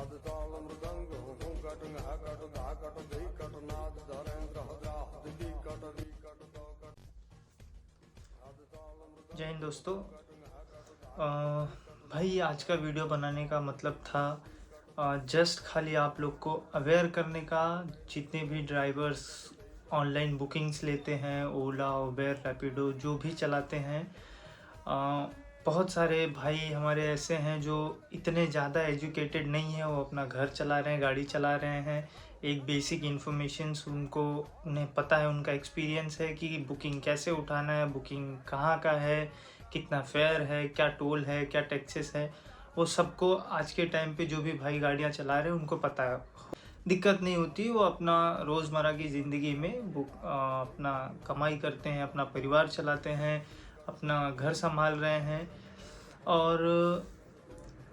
जय हिंद दोस्तों। भाई आज का वीडियो बनाने का मतलब था जस्ट खाली आप लोग को अवेयर करने का। जितने भी ड्राइवर्स ऑनलाइन बुकिंग्स लेते हैं, ओला, उबेर, रैपिडो जो भी चलाते हैं, बहुत सारे भाई हमारे ऐसे हैं जो इतने ज़्यादा एजुकेटेड नहीं है। वो अपना घर चला रहे हैं, गाड़ी चला रहे हैं, एक बेसिक इन्फॉर्मेशंस उन्हें पता है, उनका एक्सपीरियंस है कि बुकिंग कैसे उठाना है, बुकिंग कहाँ का है, कितना फेयर है, क्या टोल है, क्या टैक्सेस है। वो सबको आज के टाइम पे जो भी भाई गाड़ियाँ चला रहे हैं उनको पता है, दिक्कत नहीं होती। वो अपना रोज़मर्रा की ज़िंदगी में अपना कमाई करते हैं, अपना परिवार चलाते हैं, अपना घर संभाल रहे हैं। और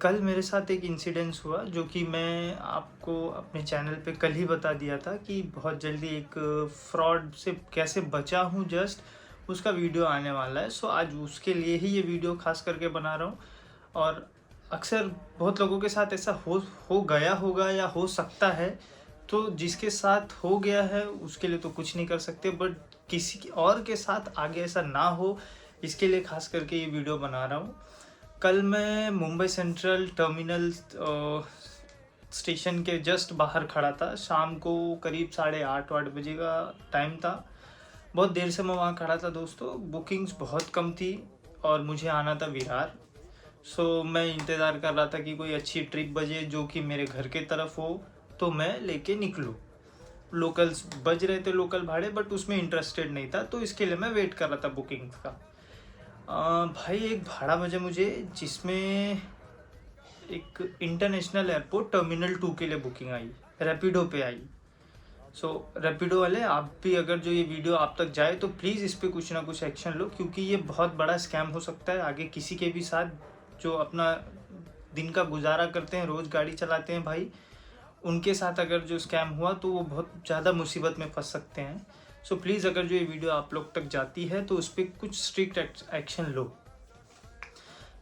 कल मेरे साथ एक इंसिडेंस हुआ जो कि मैं आपको अपने चैनल पे कल ही बता दिया था कि बहुत जल्दी एक फ्रॉड से कैसे बचा हूँ, जस्ट उसका वीडियो आने वाला है। सो आज उसके लिए ही ये वीडियो खास करके बना रहा हूँ। और अक्सर बहुत लोगों के साथ ऐसा हो गया होगा या हो सकता है, तो जिसके साथ हो गया है उसके लिए तो कुछ नहीं कर सकते, बट किसी और के साथ आगे ऐसा ना हो, इसके लिए खास करके ये वीडियो बना रहा हूँ। कल मैं मुंबई सेंट्रल टर्मिनल स्टेशन के जस्ट बाहर खड़ा था। शाम को करीब 8:30 बजे का टाइम था। बहुत देर से मैं वहाँ खड़ा था दोस्तों। बुकिंग्स बहुत कम थी और मुझे आना था विरार। सो मैं इंतज़ार कर रहा था कि कोई अच्छी ट्रिप बजे जो कि मेरे घर के तरफ हो तो मैं लेके निकलूँ। लोकल्स बज रहे थे, लोकल भाड़े, बट उसमें इंटरेस्टेड नहीं था, तो इसके लिए मैं वेट कर रहा था बुकिंग्स का। भाई एक भाड़ा बजा मुझे जिसमें एक इंटरनेशनल एयरपोर्ट टर्मिनल 2 के लिए बुकिंग आई, रैपिडो पे आई। सो रैपिडो वाले, आप भी अगर जो ये वीडियो आप तक जाए तो प्लीज़ इस पर कुछ ना कुछ एक्शन लो, क्योंकि ये बहुत बड़ा स्कैम हो सकता है आगे किसी के भी साथ जो अपना दिन का गुजारा करते हैं, रोज़ गाड़ी चलाते हैं भाई, उनके साथ अगर जो स्कैम हुआ तो वो बहुत ज़्यादा मुसीबत में फंस सकते हैं। सो प्लीज़ अगर जो ये वीडियो आप लोग तक जाती है तो उस पर कुछ स्ट्रिक्ट एक्शन लो।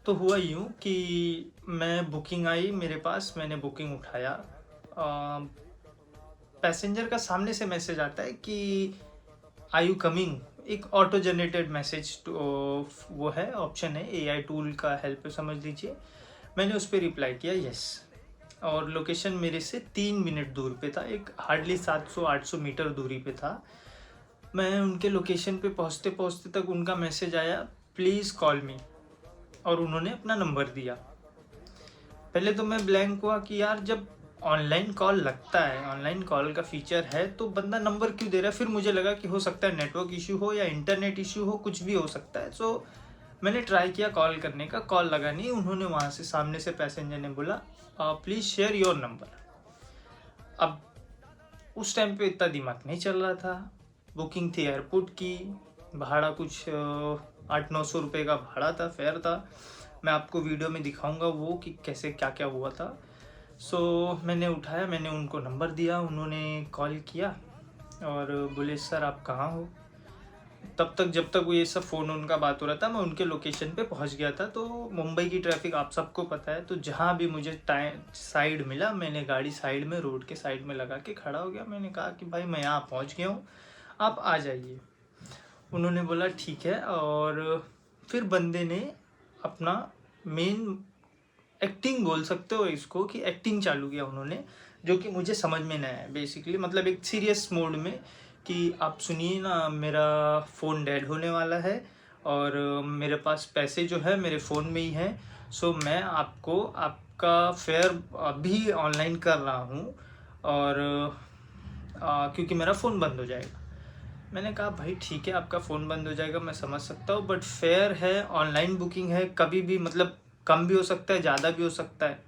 तो हुआ यूँ कि मैं बुकिंग आई मेरे पास, मैंने बुकिंग उठाया। पैसेंजर का सामने से मैसेज आता है कि आर यू कमिंग, एक ऑटो जनरेटेड मैसेज, वो है ऑप्शन है, एआई टूल का हेल्प समझ लीजिए। मैंने उस पर रिप्लाई किया यस, और लोकेशन मेरे से 3 मिनट दूर पे था, एक हार्डली 700-800 मीटर दूरी पे था। मैं उनके लोकेशन पे पहुँचते पहुँचते तक उनका मैसेज आया, प्लीज़ कॉल मी, और उन्होंने अपना नंबर दिया। पहले तो मैं ब्लैंक हुआ कि यार जब ऑनलाइन कॉल लगता है, ऑनलाइन कॉल का फीचर है, तो बंदा नंबर क्यों दे रहा है। फिर मुझे लगा कि हो सकता है नेटवर्क इशू हो या इंटरनेट इशू हो, कुछ भी हो सकता है। सो मैंने ट्राई किया कॉल करने का, कॉल लगा नहीं। उन्होंने वहाँ से सामने से पैसेंजर ने बोला प्लीज़ शेयर योर नंबर। अब उस टाइम पे इतना दिमाग नहीं चल रहा था, बुकिंग थी एयरपोर्ट की, भाड़ा कुछ 800-900 रुपये का भाड़ा था, फेयर था। मैं आपको वीडियो में दिखाऊंगा वो कि कैसे क्या क्या हुआ था। सो मैंने उठाया, मैंने उनको नंबर दिया, उन्होंने कॉल किया और बोले सर आप कहाँ हो। तब तक जब तक वो ये सब फ़ोन उनका बात हो रहा था, मैं उनके लोकेशन पे पहुंच गया था। तो मुंबई की ट्रैफिक आप सबको पता है, तो जहाँ भी मुझे टाइम साइड मिला, मैंने गाड़ी साइड में, रोड के साइड में लगा के खड़ा हो गया। मैंने कहा कि भाई मैं यहाँ पहुँच गया हूँ, आप आ जाइए। उन्होंने बोला ठीक है, और फिर बंदे ने अपना मेन एक्टिंग बोल सकते हो इसको, कि एक्टिंग चालू किया उन्होंने, जो कि मुझे समझ में नहीं आया। बेसिकली मतलब एक सीरियस मोड में कि आप सुनिए ना, मेरा फ़ोन डेड होने वाला है और मेरे पास पैसे जो है मेरे फ़ोन में ही हैं। सो मैं आपको आपका फेयर अभी ऑनलाइन कर रहा हूँ, और क्योंकि मेरा फ़ोन बंद हो जाएगा। मैंने कहा भाई ठीक है, आपका फ़ोन बंद हो जाएगा, मैं समझ सकता हूँ, बट फेयर है, ऑनलाइन बुकिंग है, कभी भी मतलब कम भी हो सकता है, ज़्यादा भी हो सकता है।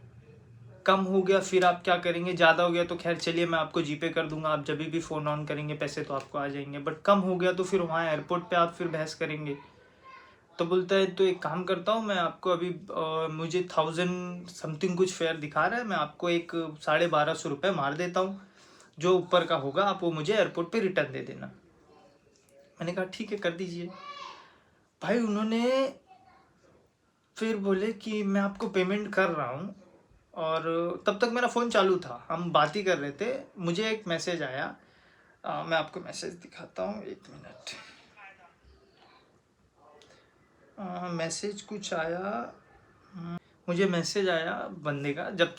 कम हो गया फिर आप क्या करेंगे, ज़्यादा हो गया तो खैर चलिए मैं आपको जीपे कर दूंगा, आप जब भी फ़ोन ऑन करेंगे पैसे तो आपको आ जाएंगे, बट कम हो गया तो फिर वहाँ एयरपोर्ट पे आप फिर बहस करेंगे। तो बोलता है तो एक काम करता हूँ, मैं आपको अभी मुझे 1000 समथिंग कुछ फेयर दिखा रहा है, मैं आपको एक 1250 रुपये मार देता हूँ, जो ऊपर का होगा आप वो मुझे एयरपोर्ट पर रिटर्न दे देना। मैंने कहा ठीक है कर दीजिए। भाई उन्होंने फिर बोले कि मैं आपको पेमेंट कर रहा हूँ, और तब तक मेरा फ़ोन चालू था, हम बात ही कर रहे थे। मुझे एक मैसेज आया, मैं आपको मैसेज दिखाता हूँ, एक मिनट। मैसेज कुछ आया, मुझे मैसेज आया बंदे का, जब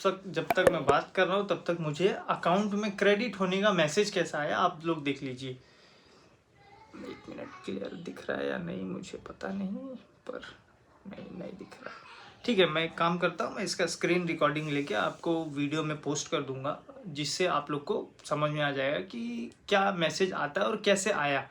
तक मैं बात कर रहा हूँ तब तक मुझे अकाउंट में क्रेडिट होने का मैसेज कैसा आया आप लोग देख लीजिए। एक मिनट, क्लियर दिख रहा है या नहीं मुझे पता नहीं, पर नहीं दिख रहा है। ठीक है, मैं एक काम करता हूँ, मैं इसका स्क्रीन रिकॉर्डिंग लेके आपको वीडियो में पोस्ट कर दूंगा, जिससे आप लोग को समझ में आ जाएगा कि क्या मैसेज आता है और कैसे आया।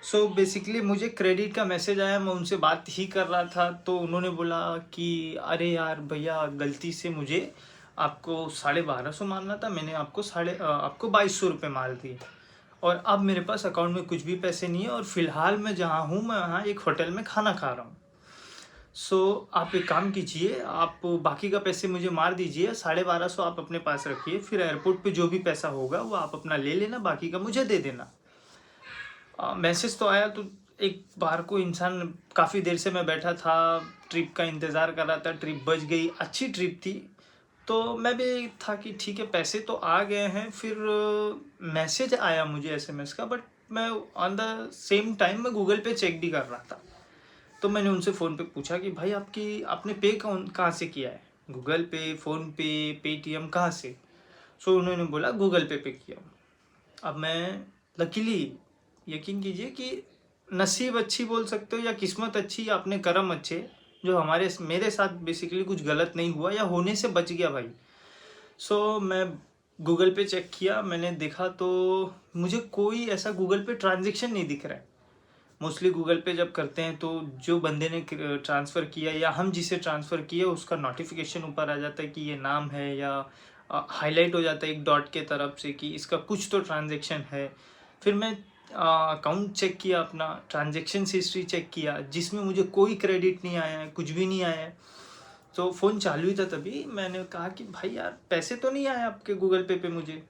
सो बेसिकली मुझे क्रेडिट का मैसेज आया, मैं उनसे बात ही कर रहा था, तो उन्होंने बोला कि अरे यार भैया, गलती से मुझे आपको 1250 मारना था, मैंने आपको 2200 रुपये मार दिए, और अब मेरे पास अकाउंट में कुछ भी पैसे नहीं है, और फिलहाल मैं जहाँ हूँ, मैं वहाँ एक होटल में खाना खा रहा हूँ। सो आप एक काम कीजिए, आप बाकी का पैसे मुझे मार दीजिए, 1250 आप अपने पास रखिए, फिर एयरपोर्ट पे जो भी पैसा होगा वो आप अपना ले लेना, बाकी का मुझे दे देना। मैसेज तो आया, तो एक बार को इंसान, काफ़ी देर से मैं बैठा था, ट्रिप का इंतज़ार कर रहा था, ट्रिप बच गई, अच्छी ट्रिप थी, तो मैं भी था कि ठीक है पैसे तो आ गए हैं। फिर मैसेज आया मुझे एसएमएस का, बट मैं ऑन द सेम टाइम मैं गूगल पे चेक भी कर रहा था। तो मैंने उनसे फ़ोन पे पूछा कि भाई आपने पे कहाँ से किया है, गूगल पे, फ़ोन पे, पेटीएम कहाँ से? सो उन्होंने बोला गूगल पे किया। अब मैं लकीली, यकीन कीजिए कि नसीब अच्छी बोल सकते हो या किस्मत अच्छी या अपने कर्म अच्छे, जो मेरे साथ बेसिकली कुछ गलत नहीं हुआ या होने से बच गया भाई। सो मैं गूगल पे चेक किया, मैंने देखा तो मुझे कोई ऐसा गूगल पे ट्रांजेक्शन नहीं दिख रहा है। मोस्टली गूगल पे जब करते हैं तो जो बंदे ने ट्रांसफ़र किया या हम जिसे ट्रांसफ़र किए उसका नोटिफिकेशन ऊपर आ जाता है कि ये नाम है, या हाईलाइट हो जाता है एक डॉट के तरफ से कि इसका कुछ तो ट्रांजेक्शन है। फिर मैं अकाउंट चेक किया, अपना ट्रांजेक्शन हिस्ट्री चेक किया, जिसमें मुझे कोई क्रेडिट नहीं आया है, कुछ भी नहीं आया है। तो फ़ोन चालू ही था, तभी मैंने कहा कि भाई यार पैसे तो नहीं आए आपके गूगल पे मुझे।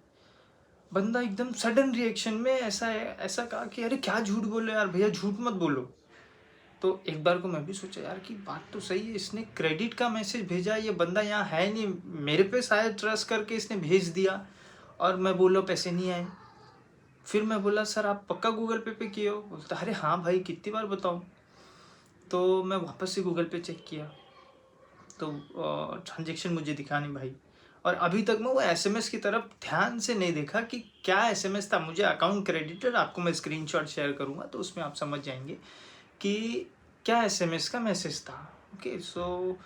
बंदा एकदम सडन रिएक्शन में ऐसा कहा कि अरे क्या झूठ बोले यार भैया, झूठ मत बोलो। तो एक बार को मैं भी सोचा यार कि बात तो सही है, इसने क्रेडिट का मैसेज भेजा, ये बंदा यहाँ है नहीं, मेरे पे शायद ट्रस्ट करके इसने भेज दिया, और मैं बोला पैसे नहीं आए। फिर मैं बोला सर आप पक्का गूगल पे किए हो? बोलता अरे हाँ भाई, कितनी बार बताऊँ। तो मैं वापस से गूगल पे चेक किया, तो ट्रांजेक्शन मुझे दिखा नहीं भाई। और अभी तक मैं वो एसएमएस की तरफ ध्यान से नहीं देखा कि क्या एसएमएस था। मुझे अकाउंट क्रेडिटर, आपको मैं स्क्रीनशॉट शेयर करूँगा तो उसमें आप समझ जाएंगे कि क्या एसएमएस का मैसेज था। ओके, सो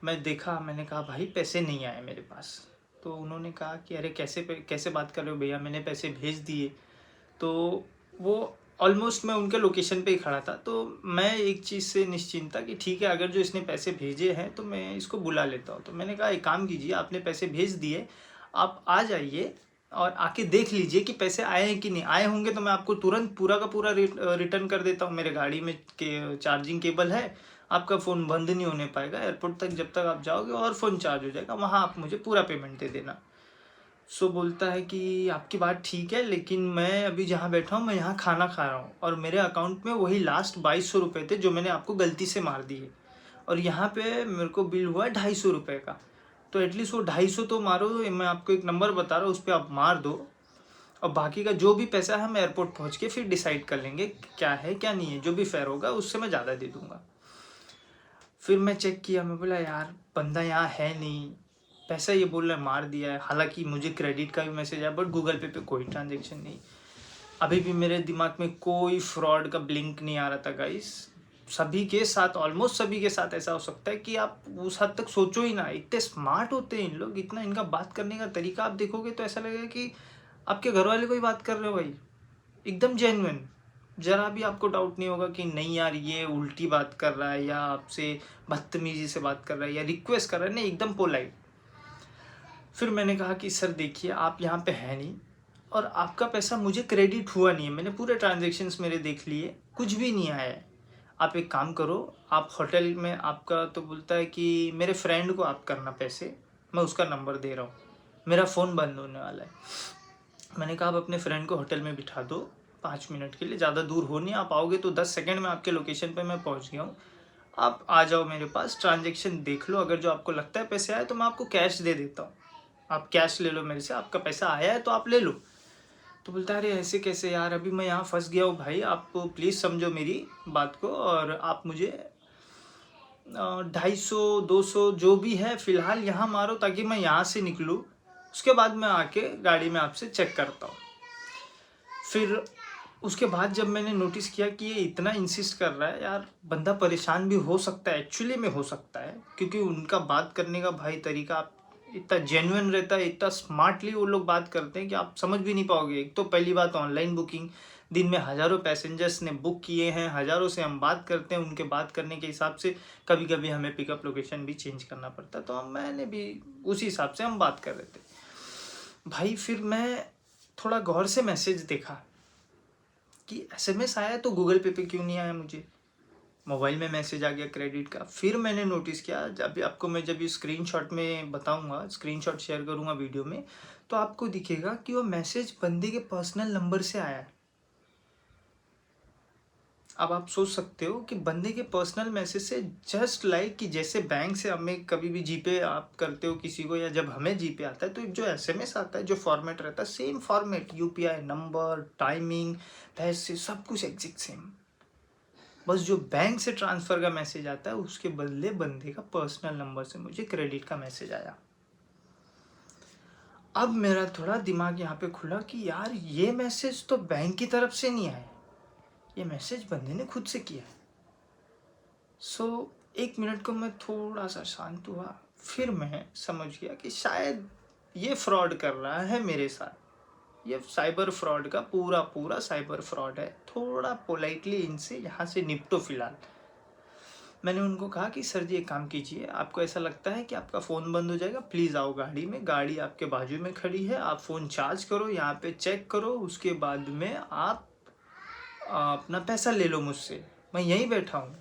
मैं देखा, मैंने कहा भाई पैसे नहीं आए मेरे पास। तो उन्होंने कहा कि अरे कैसे बात कर रहे हो भैया, मैंने पैसे भेज दिए। तो वो ऑलमोस्ट मैं उनके लोकेशन पे ही खड़ा था, तो मैं एक चीज़ से निश्चिंत था कि ठीक है, अगर जो इसने पैसे भेजे हैं तो मैं इसको बुला लेता हूँ। तो मैंने कहा एक काम कीजिए, आपने पैसे भेज दिए, आप आ जाइए और आके देख लीजिए कि पैसे आए हैं कि नहीं आए। होंगे तो मैं आपको तुरंत पूरा का पूरा रिटर्न कर देता हूँ। मेरे गाड़ी में चार्जिंग केबल है, आपका फ़ोन बंद नहीं होने पाएगा एयरपोर्ट तक, जब तक आप जाओगे और फ़ोन चार्ज हो जाएगा, वहाँ आप मुझे पूरा पेमेंट दे देना। सो बोलता है कि आपकी बात ठीक है, लेकिन मैं अभी जहाँ बैठा हूँ मैं यहाँ खाना खा रहा हूँ, और मेरे अकाउंट में वही लास्ट 2200 रुपये थे जो मैंने आपको गलती से मार दिए, और यहाँ पे मेरे को बिल हुआ है 250 रुपये का। तो एटलीस्ट वो 250 तो मारो, मैं आपको एक नंबर बता रहा हूँ उस पर आप मार दो, और बाकी का जो भी पैसा है हम एयरपोर्ट पहुँच के फिर डिसाइड कर लेंगे क्या है क्या नहीं है, जो भी फेयर होगा उससे मैं ज़्यादा दे दूँगा। फिर मैं चेक किया, मैं बोला यार बंदा यहाँ है नहीं, पैसा ये बोल रहा है मार दिया है। हालांकि मुझे क्रेडिट का भी मैसेज आया, बट गूगल पे कोई ट्रांजेक्शन नहीं। अभी भी मेरे दिमाग में कोई फ्रॉड का ब्लिंक नहीं आ रहा था गाइस। सभी के साथ, ऑलमोस्ट सभी के साथ ऐसा हो सकता है कि आप उस हद तक सोचो ही ना। इतने स्मार्ट होते हैं इन लोग, इतना इनका बात करने का तरीका आप देखोगे तो ऐसा लगेगा कि आपके घर वाले को ही बात कर रहे हो भाई, एकदम जेन्युइन। जरा भी आपको डाउट नहीं होगा कि नहीं यार ये उल्टी बात कर रहा है, या आपसे बदतमीजी से बात कर रहा है, या रिक्वेस्ट कर रहा है, नहीं एकदम पोलाइट। फिर मैंने कहा कि सर देखिए आप यहाँ पे है नहीं, और आपका पैसा मुझे क्रेडिट हुआ नहीं है, मैंने पूरे ट्रांजेक्शन्स मेरे देख लिए, कुछ भी नहीं आया है। आप एक काम करो, आप होटल में, आपका तो बोलता है कि मेरे फ्रेंड को आप करना पैसे, मैं उसका नंबर दे रहा हूँ, मेरा फ़ोन बंद होने वाला है। मैंने कहा आप अपने फ्रेंड को होटल में बिठा दो 5 मिनट के लिए, ज़्यादा दूर हो नहीं, आप आओगे तो 10 सेकंड में आपके लोकेशन पे मैं पहुँच गया हूँ। आप आ जाओ मेरे पास, ट्रांजेक्शन देख लो, अगर जो आपको लगता है पैसे आए तो मैं आपको कैश दे देता हूँ, आप कैश ले लो मेरे से, आपका पैसा आया है तो आप ले लो। तो बोलता है अरे ऐसे कैसे यार, अभी मैं यहाँ फंस गया हूँ भाई, आप प्लीज़ समझो मेरी बात को, और आप मुझे 250 200 जो भी है फ़िलहाल यहाँ मारो ताकि मैं यहाँ से निकलूँ, उसके बाद मैं आके गाड़ी में आपसे चेक करता हूँ। फिर उसके बाद जब मैंने नोटिस किया कि ये इतना इंसिस्ट कर रहा है, यार बंदा परेशान भी हो सकता है, एक्चुअली में हो सकता है, क्योंकि उनका बात करने का भाई तरीका आप इतना जेन्युइन रहता है, इतना स्मार्टली वो लोग बात करते हैं कि आप समझ भी नहीं पाओगे। एक तो पहली बात ऑनलाइन बुकिंग, दिन में हज़ारों पैसेंजर्स ने बुक किए हैं, हज़ारों से हम बात करते हैं, उनके बात करने के हिसाब से कभी कभी हमें पिकअप लोकेशन भी चेंज करना पड़ता है, तो मैंने भी उसी हिसाब से हम बात कर रहे थे भाई। फिर मैं थोड़ा गौर से मैसेज देखा कि एसएमएस आया तो गूगल पे क्यों नहीं आया, मुझे मोबाइल में मैसेज आ गया क्रेडिट का। फिर मैंने नोटिस किया, जब आपको मैं जब ये स्क्रीनशॉट में बताऊंगा, स्क्रीनशॉट शेयर करूंगा वीडियो में, तो आपको दिखेगा कि वो मैसेज बंदे के पर्सनल नंबर से आया है। अब आप सोच सकते हो कि बंदे के पर्सनल मैसेज से, जस्ट लाइक कि जैसे बैंक से हमें कभी भी जीपे आप करते हो किसी को, या जब हमें जीपे आता है तो जो एसएमएस आता है, जो फॉर्मेट रहता है, same format, UPI number, timing, पैसे, सब कुछ एग्जैक्ट सेम। बस जो बैंक से ट्रांसफ़र का मैसेज आता है उसके बदले बंदे का पर्सनल नंबर से मुझे क्रेडिट का मैसेज आया। अब मेरा थोड़ा दिमाग यहाँ पे खुला कि यार ये मैसेज तो बैंक की तरफ से नहीं आया, ये मैसेज बंदे ने खुद से किया है। एक मिनट को मैं थोड़ा सा शांत हुआ, फिर मैं समझ गया कि शायद ये फ्रॉड कर रहा है मेरे साथ, ये साइबर फ्रॉड का पूरा पूरा साइबर फ्रॉड है, थोड़ा पोलाइटली इनसे यहाँ से निपटो फिलहाल। मैंने उनको कहा कि सर जी एक काम कीजिए, आपको ऐसा लगता है कि आपका फ़ोन बंद हो जाएगा, प्लीज़ आओ गाड़ी में, गाड़ी आपके बाजू में खड़ी है, आप फ़ोन चार्ज करो, यहाँ पे चेक करो, उसके बाद में आप अपना पैसा ले लो मुझसे, मैं यहीं बैठा हूँ।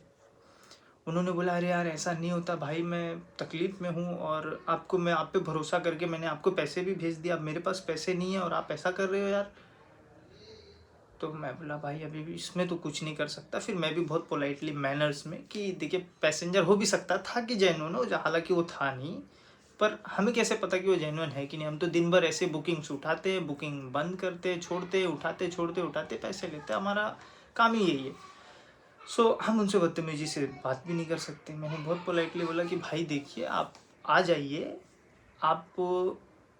उन्होंने बोला अरे यार ऐसा नहीं होता भाई, मैं तकलीफ़ में हूँ और आपको, मैं आप पे भरोसा करके मैंने आपको पैसे भी भेज दिया, अब मेरे पास पैसे नहीं है और आप ऐसा कर रहे हो यार। तो मैं बोला भाई अभी भी इसमें तो कुछ नहीं कर सकता। फिर मैं भी बहुत पोलाइटली मैनर्स में कि देखिए पैसेंजर हो भी सकता था कि जेन्युइन हो, हालांकि वो था नहीं, पर हमें कैसे पता कि वो जेन्युइन है कि नहीं, हम तो दिन भर ऐसे बुकिंग्स उठाते हैं, बुकिंग बंद करते छोड़ते, उठाते छोड़ते, उठाते पैसे लेते, हमारा काम ही यही है। हम उनसे बदतमीजी से बात भी नहीं कर सकते। मैंने बहुत पोलाइटली बोला कि भाई देखिए आप आ जाइए, आप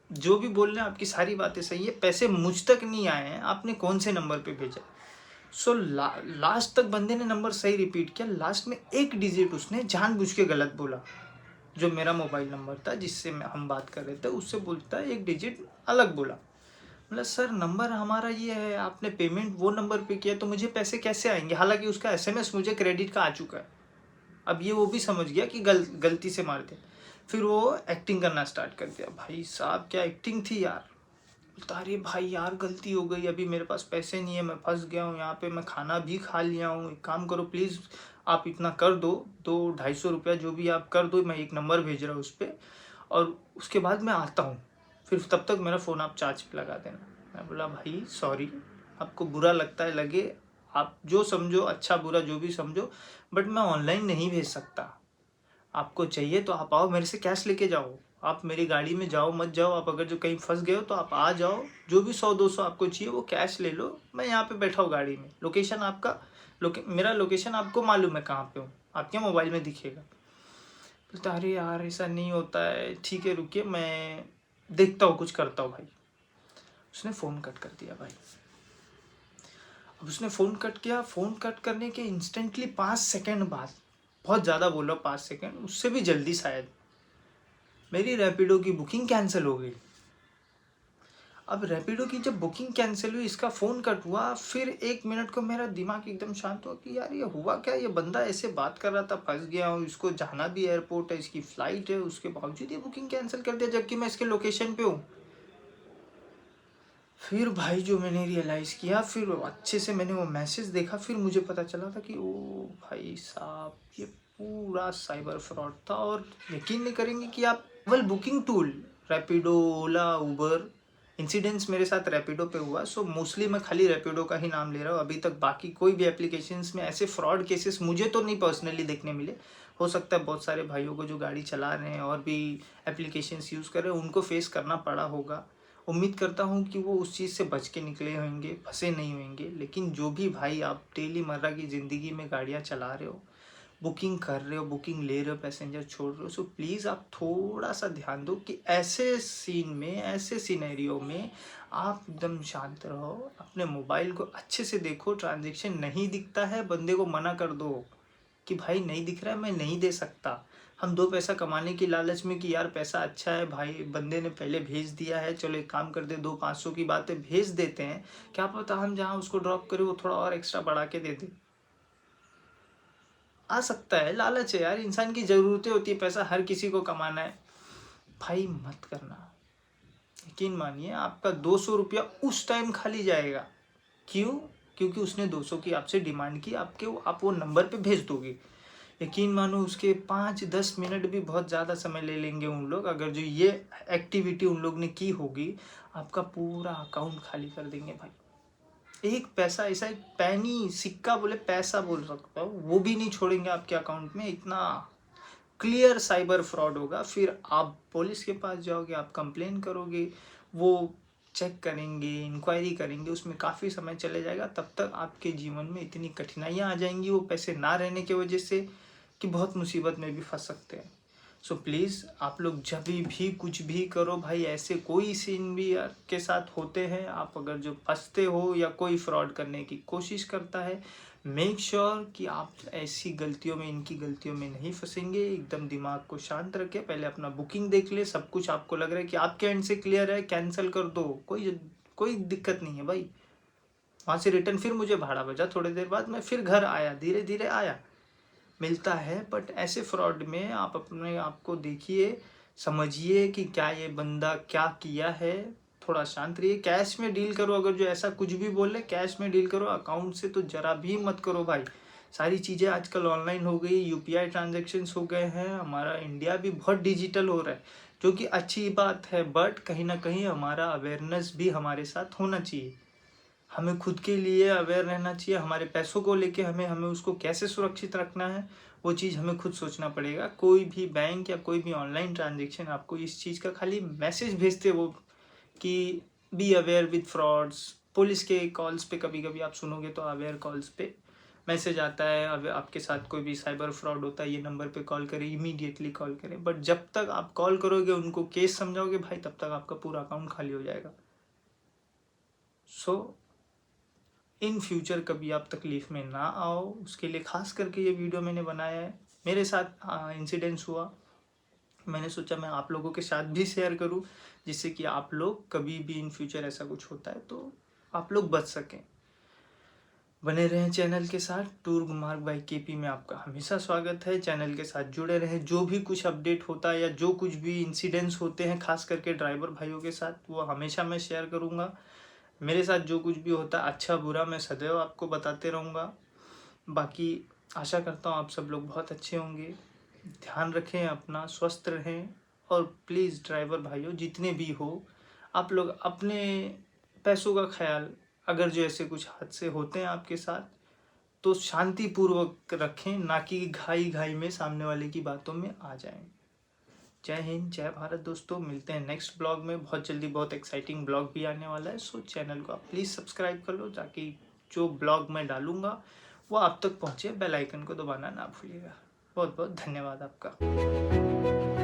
जो भी बोल रहे हैं आपकी सारी बातें सही है, पैसे मुझ तक नहीं आए हैं, आपने कौन से नंबर पे भेजा। लास्ट तक बंदे ने नंबर सही रिपीट किया, लास्ट में एक डिजिट उसने जानबूझ के गलत बोला। जो मेरा मोबाइल नंबर था जिससे हम बात कर रहे थे, उससे बोलता है एक डिजिट अलग बोला। मतलब सर नंबर हमारा ये है, आपने पेमेंट वो नंबर पे किया तो मुझे पैसे कैसे आएंगे, हालांकि उसका एसएमएस मुझे क्रेडिट का आ चुका है। अब ये वो भी समझ गया कि गलती से मार दिया। फिर वो एक्टिंग करना स्टार्ट कर दिया। भाई साहब क्या एक्टिंग थी यार। बोलता अरे भाई यार गलती हो गई, अभी मेरे पास पैसे नहीं है, मैं फंस गया हूँ यहाँ पे, मैं खाना भी खा लिया हूँ, एक काम करो प्लीज़ आप इतना कर दो, 200-250 जो भी आप कर दो, मैं एक नंबर भेज रहा हूँ उस पर, और उसके बाद मैं आता हूँ, फिर तब तक मेरा फ़ोन आप चार्ज पे लगा देना। मैं बोला भाई सॉरी, आपको बुरा लगता है लगे, आप जो समझो, अच्छा बुरा जो भी समझो, बट मैं ऑनलाइन नहीं भेज सकता। आपको चाहिए तो आप आओ, मेरे से कैश लेके जाओ, आप मेरी गाड़ी में जाओ मत जाओ, आप अगर जो कहीं फंस गए हो तो आप आ जाओ, जो भी 100-200 आपको चाहिए वो कैश ले लो, मैं यहाँ पे बैठा हूँ गाड़ी में, लोकेशन आपका मेरा लोकेशन आपको मालूम है कहाँ पे हूँ, आपके मोबाइल में दिखेगा। बोलता अरे यार ऐसा नहीं होता है, ठीक है रुकिए मैं देखता हूँ, कुछ करता हूँ भाई। उसने फ़ोन कट कर दिया भाई। अब उसने फ़ोन कट किया, फ़ोन कट करने के इंस्टेंटली 5 सेकेंड बाद, बहुत ज़्यादा बोला 5 सेकेंड, उससे भी जल्दी शायद, मेरी रैपिडो की बुकिंग कैंसिल हो गई। अब रैपिडो की जब बुकिंग कैंसिल हुई, इसका फ़ोन कट हुआ, फिर 1 मिनट को मेरा दिमाग एकदम शांत हुआ कि यार ये हुआ क्या, ये बंदा ऐसे बात कर रहा था, फंस गया हूँ, इसको जाना भी एयरपोर्ट है, इसकी फ़्लाइट है, उसके बावजूद ये बुकिंग कैंसिल कर दिया जबकि मैं इसके लोकेशन पे हूँ। फिर भाई जो मैंने रियलाइज़ किया, फिर अच्छे से मैंने वो मैसेज देखा, फिर मुझे पता चला था कि ओ भाई साहब ये पूरा साइबर फ्रॉड था। और यकीन नहीं करेंगे कि आप केवल बुकिंग टूल, रैपिडो, ओला, उबर, इंसिडेंट्स मेरे साथ रैपिडो पे हुआ, सो मोस्टली मैं खाली रैपिडो का ही नाम ले रहा हूँ। अभी तक बाकी कोई भी एप्लीकेशंस में ऐसे फ्रॉड केसेस मुझे तो नहीं पर्सनली देखने मिले। हो सकता है बहुत सारे भाइयों को जो गाड़ी चला रहे हैं और भी एप्लीकेशंस यूज़ कर रहे हैं उनको फेस करना पड़ा होगा। उम्मीद करता हूँ कि वो उस चीज़ से बच के निकले होंगे, फंसे नहीं होंगे। लेकिन जो भी भाई आप डेली मर्रा की ज़िंदगी में गाड़ियाँ चला रहे हो, बुकिंग कर रहे हो, बुकिंग ले रहे हो, पैसेंजर छोड़ रहे हो, सो प्लीज़ आप थोड़ा सा ध्यान दो कि ऐसे सीन में, ऐसे सिनेरियो में आप एकदम शांत रहो, अपने मोबाइल को अच्छे से देखो। ट्रांजैक्शन नहीं दिखता है, बंदे को मना कर दो कि भाई नहीं दिख रहा है, मैं नहीं दे सकता। हम 2 पैसा कमाने की लालच में कि यार पैसा अच्छा है भाई, बंदे ने पहले भेज दिया है, चलो एक काम कर दे, 200-500 की बात है, भेज देते हैं। क्या पता हम जहाँ उसको ड्रॉप करें वो थोड़ा और एक्स्ट्रा बढ़ा के दे दे। आ सकता है, लालच है यार, इंसान की ज़रूरतें होती है, पैसा हर किसी को कमाना है। भाई मत करना। यकीन मानिए आपका 200 रुपया उस टाइम खाली जाएगा। क्यों? क्योंकि उसने 200 की आपसे डिमांड की, आप वो नंबर पे भेज दोगे। यकीन मानो उसके 5-10 मिनट भी बहुत ज़्यादा समय ले लेंगे उन लोग। अगर जो ये एक्टिविटी उन लोग ने की होगी, आपका पूरा अकाउंट खाली कर देंगे भाई। एक पैसा, ऐसा एक पैनी सिक्का बोले, पैसा बोल सकता हूँ, वो भी नहीं छोड़ेंगे आपके अकाउंट में। इतना क्लियर साइबर फ्रॉड होगा। फिर आप पुलिस के पास जाओगे, आप कंप्लेन करोगे, वो चेक करेंगे, इंक्वायरी करेंगे, उसमें काफ़ी समय चले जाएगा। तब तक आपके जीवन में इतनी कठिनाइयाँ आ जाएंगी वो पैसे ना रहने की वजह से कि बहुत मुसीबत में भी फंस सकते हैं। सो प्लीज़ आप लोग जब भी कुछ भी करो भाई, ऐसे कोई सीन भी के साथ होते हैं, आप अगर जो फंसते हो या कोई फ्रॉड करने की कोशिश करता है, मेक श्योर कि आप ऐसी गलतियों में, इनकी गलतियों में नहीं फंसेंगे। एकदम दिमाग को शांत रखें, पहले अपना बुकिंग देख ले, सब कुछ आपको लग रहा है कि आपके एंड से क्लियर है, कैंसिल कर दो, कोई दिक्कत नहीं है भाई। वहाँ से रिटर्न फिर मुझे भाड़ा बचा, थोड़ी देर बाद मैं फिर घर आया, धीरे धीरे आया, मिलता है। बट ऐसे फ्रॉड में आप अपने आप को देखिए, समझिए कि क्या ये बंदा क्या किया है, थोड़ा शांत रहिए। कैश में डील करो, अगर जो ऐसा कुछ भी बोले कैश में डील करो, अकाउंट से तो जरा भी मत करो भाई। सारी चीज़ें आजकल ऑनलाइन हो गई, यूपीआई ट्रांजेक्शन्स हो गए हैं, हमारा इंडिया भी बहुत डिजिटल हो रहा है, जो कि अच्छी बात है। बट कहीं ना कहीं हमारा अवेयरनेस भी हमारे साथ होना चाहिए। हमें खुद के लिए अवेयर रहना चाहिए, हमारे पैसों को लेके हमें उसको कैसे सुरक्षित रखना है, वो चीज़ हमें खुद सोचना पड़ेगा। कोई भी बैंक या कोई भी ऑनलाइन ट्रांजेक्शन आपको इस चीज़ का खाली मैसेज भेजते वो कि be aware with frauds. Police के कॉल्स पे कभी कभी आप सुनोगे तो अवेयर कॉल्स पे मैसेज आता है, अब आपके साथ कोई भी साइबर फ्रॉड होता है, ये नंबर पे कॉल करें, इमीडिएटली कॉल करें। बट जब तक आप कॉल करोगे, उनको केस समझाओगे भाई, तब तक आपका पूरा अकाउंट खाली हो जाएगा। सो इन फ्यूचर कभी आप तकलीफ़ में ना आओ, उसके लिए ख़ास करके ये वीडियो मैंने बनाया है। मेरे साथ इंसिडेंट्स हुआ, मैंने सोचा मैं आप लोगों के साथ भी शेयर करूं, जिससे कि आप लोग कभी भी इन फ्यूचर ऐसा कुछ होता है तो आप लोग बच सकें। बने रहें चैनल के साथ। टूर मार्ग बाई केपी में आपका हमेशा स्वागत है। चैनल के साथ जुड़े रहें, जो भी कुछ अपडेट होता है या जो कुछ भी इंसिडेंट्स होते हैं खास करके ड्राइवर भाइयों के साथ, वो हमेशा मैं शेयर करूँगा। मेरे साथ जो कुछ भी होता है अच्छा बुरा, मैं सदैव आपको बताते रहूँगा। बाकी आशा करता हूँ आप सब लोग बहुत अच्छे होंगे। ध्यान रखें अपना, स्वस्थ रहें। और प्लीज़ ड्राइवर भाइयों जितने भी हो, आप लोग अपने पैसों का ख्याल, अगर जो ऐसे कुछ हादसे होते हैं आपके साथ तो शांतिपूर्वक रखें, ना कि घाई घाई में सामने वाले की बातों में आ जाएं। जय हिंद, जय भारत दोस्तों। मिलते हैं नेक्स्ट ब्लॉग में, बहुत जल्दी बहुत एक्साइटिंग ब्लॉग भी आने वाला है। सो चैनल को आप प्लीज़ सब्सक्राइब कर लो, ताकि जो ब्लॉग मैं डालूँगा वो आप तक पहुँचे। बेल आइकन को दबाना ना भूलिएगा। बहुत बहुत धन्यवाद आपका।